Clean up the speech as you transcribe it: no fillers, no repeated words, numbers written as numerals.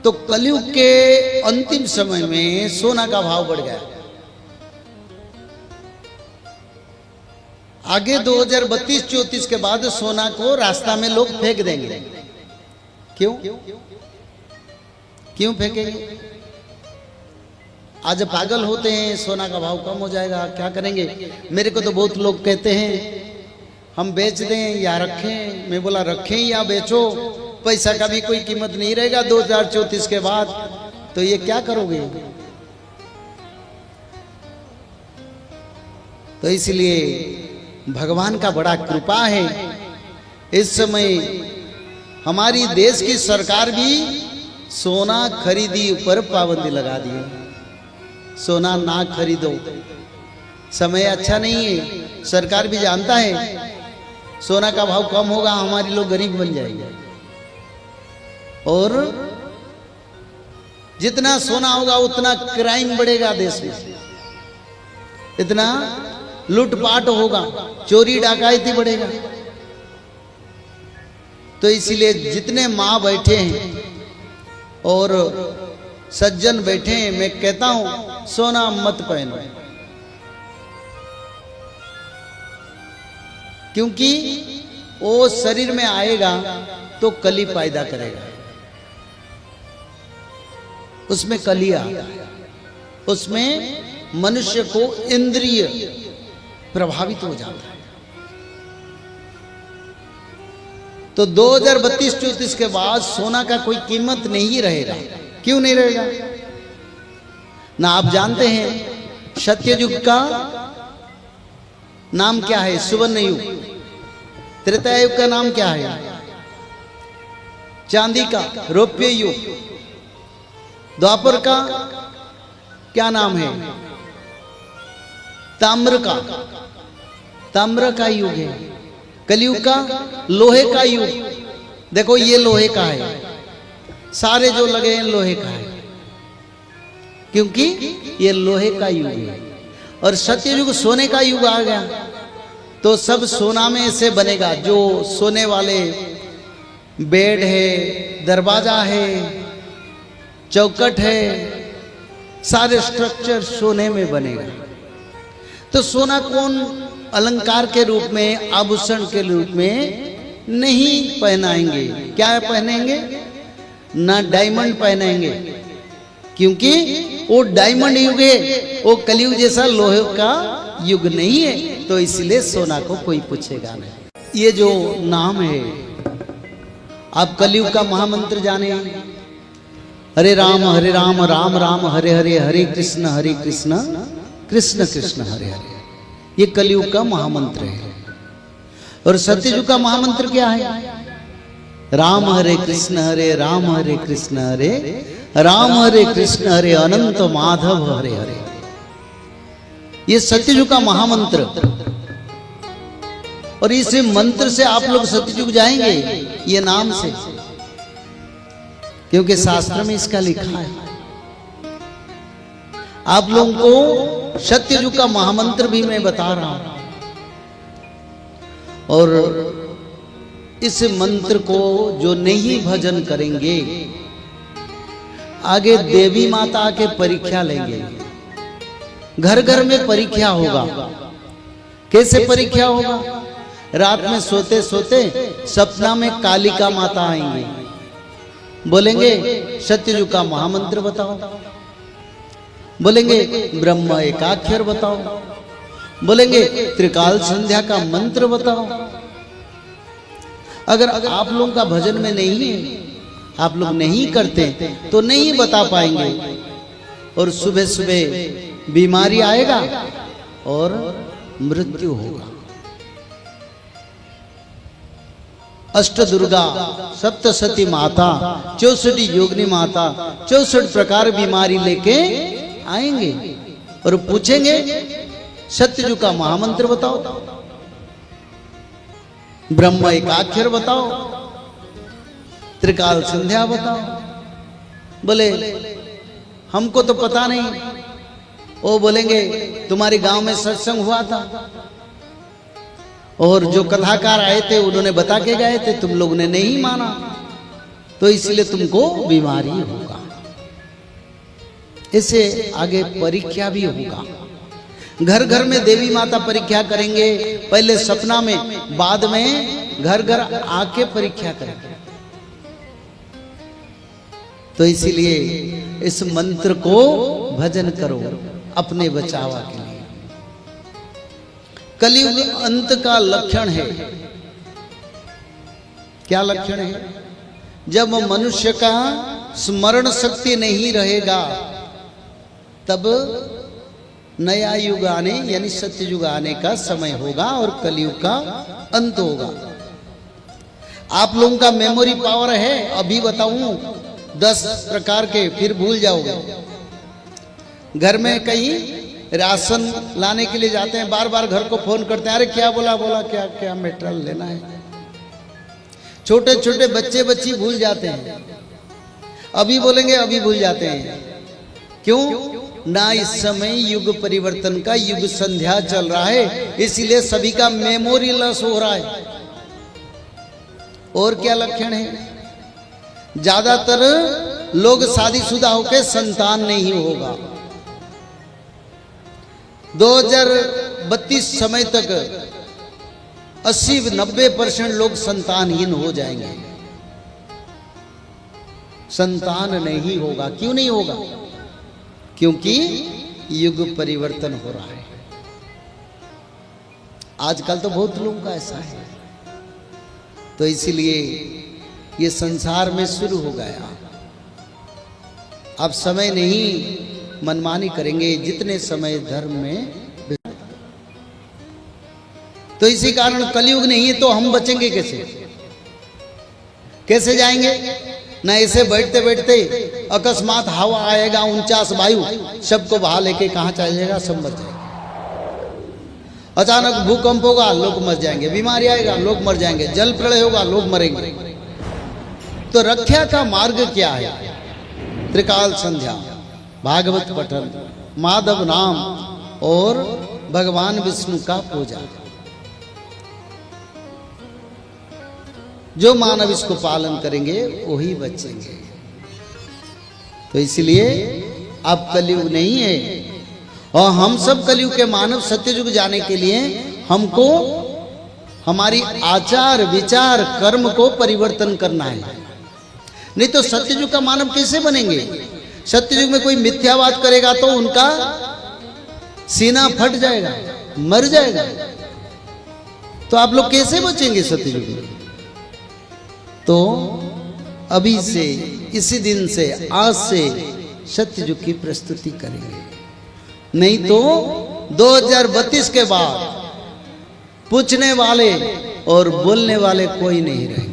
तो कलयुग के अंतिम समय में सोना का भाव बढ़ गया। आगे 2032-34 के बाद सोना को रास्ता में लोग फेंक देंगे। क्यों क्यों फेंकेंगे? आज पागल होते हैं, सोना का भाव कम हो जाएगा, क्या करेंगे? मेरे को तो बहुत लोग कहते हैं हम बेच दें या रखें। मैं बोला रखें या बेचो, पैसा का भी कोई कीमत नहीं रहेगा 2034 के बाद, तो ये क्या करोगे? तो इसलिए भगवान का बड़ा कृपा है, इस समय हमारी देश की सरकार भी सोना खरीदी ऊपर पाबंदी लगा दी है। सोना ना खरीदो, समय अच्छा नहीं है। सरकार भी जानता है सोना का भाव कम होगा, हमारे लोग गरीब बन जाएंगे, और जितना सोना होगा उतना क्राइम बढ़ेगा देश में, इतना लूटपाट होगा, चोरी डकैती बढ़ेगा। तो इसलिए जितने माँ बैठे हैं और सज्जन बैठे हैं, मैं कहता हूं सोना मत पहनो, क्योंकि वो शरीर में आएगा तो कली पैदा करेगा, उसमें कलिया, उसमें मनुष्य को इंद्रिय प्रभावित हो जाता है। तो 2032-34 के बाद सोना का कोई कीमत नहीं रहेगा। क्यों नहीं रहेगा? ना आप जानते हैं सत्ययुग का नाम क्या है? सुवर्ण युग। त्रेता युग का नाम क्या है? चांदी का रौप्य युग। द्वापर का क्या नाम है? ताम्र का युग है। कलयुग का लोहे का युग। देखो ये लोहे का है, सारे जो लगे हैं लोहे का है, क्योंकि ये लोहे का युग है। और सत्ययुग सोने का युग आ गया, तो सब सोना में से बनेगा। जो सोने वाले बेड है, दरवाजा है, चौखट है, सारे स्ट्रक्चर सोने में बनेगा। तो सोना कौन अलंकार के रूप में, आभूषण के रूप में नहीं पहनाएंगे। क्या पहनेंगे? ना डायमंड पहनेंगे, क्योंकि वो डायमंड युग है, वो कलयुग जैसा लोहे का युग नहीं है। तो इसलिए सोना को कोई पूछेगा नहीं। ये जो नाम है, आप कलयुग का महामंत्र जाने, हरे राम राम राम हरे हरे, हरे कृष्ण कृष्ण कृष्ण हरे हरे। ये कलयुग का महामंत्र है। और सत्ययुग का महामंत्र क्या है? राम हरे कृष्ण हरे राम हरे कृष्ण हरे अनंत माधव हरे हरे। ये सत्ययुग का महामंत्र। और इस मंत्र से आप लोग सत्ययुग जाएंगे, ये नाम से, क्योंकि शास्त्र में इसका लिखा है। आप लोगों को सत्ययुग का महामंत्र भी मैं बता रहा हूं। और इस मंत्र को जो नहीं भजन करेंगे, आगे देवी माता के परीक्षा लेंगे। घर घर में परीक्षा होगा। कैसे परीक्षा होगा? रात में सोते सोते सपना में कालिका माता आएंगे, बोलेंगे सत्ययुग का महामंत्र बताओ, बोलेंगे ब्रह्म एकाक्षर बताओ, बोलेंगे त्रिकाल संध्या का मंत्र बताओ। अगर आप लोगों का भजन में नहीं है, आप लोग नहीं करते, तो नहीं बता पाएंगे। और सुबह सुबह बीमारी आएगा और मृत्यु होगा। अष्ट दुर्गा, सप्तशती माता, 64 योगिनी माता, 64 प्रकार बीमारी लेके आएंगे और पूछेंगे सत्ययुग का महामंत्र बताओ, ब्रह्म एकाक्षर बताओ, त्रिकाल संध्या बताओ। बोले हमको तो पता नहीं। वो बोलेंगे तुम्हारे गांव में सत्संग हुआ था और जो कथाकार आए थे उन्होंने बता के गए थे, तुम लोग ने नहीं माना। तो इसलिए तुमको बीमारी होगा। इससे आगे परीक्षा भी होगा। घर घर में देवी माता परीक्षा करेंगे, पहले सपना में, बाद में घर घर आके परीक्षा करेंगे। तो इसीलिए इस मंत्र को भजन करो अपने बचावा के लिए। कलयुग अंत का लक्षण है। क्या लक्षण है? जब मनुष्य का स्मरण शक्ति नहीं रहेगा, तब नया युग आने यानी सत्य युग आने का समय होगा और कलयुग का अंत होगा। आप लोगों का मेमोरी पावर है, अभी बताऊं 10 प्रकार के, फिर भूल जाओगे। घर में कहीं राशन लाने के लिए जाते हैं, बार बार घर को फोन करते हैं, अरे क्या बोला क्या क्या मटेरियल लेना है। छोटे छोटे बच्चे बच्ची भूल जाते हैं, अभी बोलेंगे अभी भूल जाते हैं। क्यों? ना इस समय युग परिवर्तन का युग संध्या चल रहा है, इसलिए सभी का मेमोरी लॉस हो रहा है। और क्या लक्षण है? ज्यादातर लोग शादीशुदा होकर संतान नहीं होगा। 2032 समय तक 80-90% लोग संतानहीन हो जाएंगे। संतान नहीं होगा। क्यों नहीं होगा? क्योंकि युग परिवर्तन हो रहा है। आजकल तो बहुत लोगों का ऐसा है। तो इसीलिए ये संसार में शुरू हो गया। अब समय नहीं मनमानी करेंगे जितने समय धर्म में। तो इसी कारण कलयुग नहीं है, तो हम बचेंगे कैसे? कैसे जाएंगे? ना ऐसे बैठते बैठते अकस्मात हवा आएगा 49 वायु, सबको बहा लेके कहां चल जाएगा, सब मर जाएंगे। अचानक भूकंप होगा, लोग मर जाएंगे। बीमारी आएगा, लोग मर जाएंगे। जल प्रलय होगा, लोग मरेंगे। तो रक्षा का मार्ग क्या है? त्रिकाल संध्या, भागवत पठन, माधव नाम और भगवान विष्णु का पूजा। जो मानव इसको पालन करेंगे वही बचेंगे। तो इसलिए अब कलयुग नहीं है, और हम सब कलयुग के मानव सत्ययुग जाने के लिए हमको हमारी आचार विचार कर्म को परिवर्तन करना है। नहीं तो सत्ययुग का मानव कैसे बनेंगे? सत्ययुग में कोई मिथ्यावाद करेगा तो उनका सीना फट जाएगा, मर जाएगा। तो आप लोग कैसे बचेंगे सत्ययुग में? तो अभी से, इसी दिन से, आज से सत्ययुग की प्रस्तुति करेंगे। नहीं तो 2032 के बाद पूछने वाले और बोलने वाले कोई नहीं रहेंगे।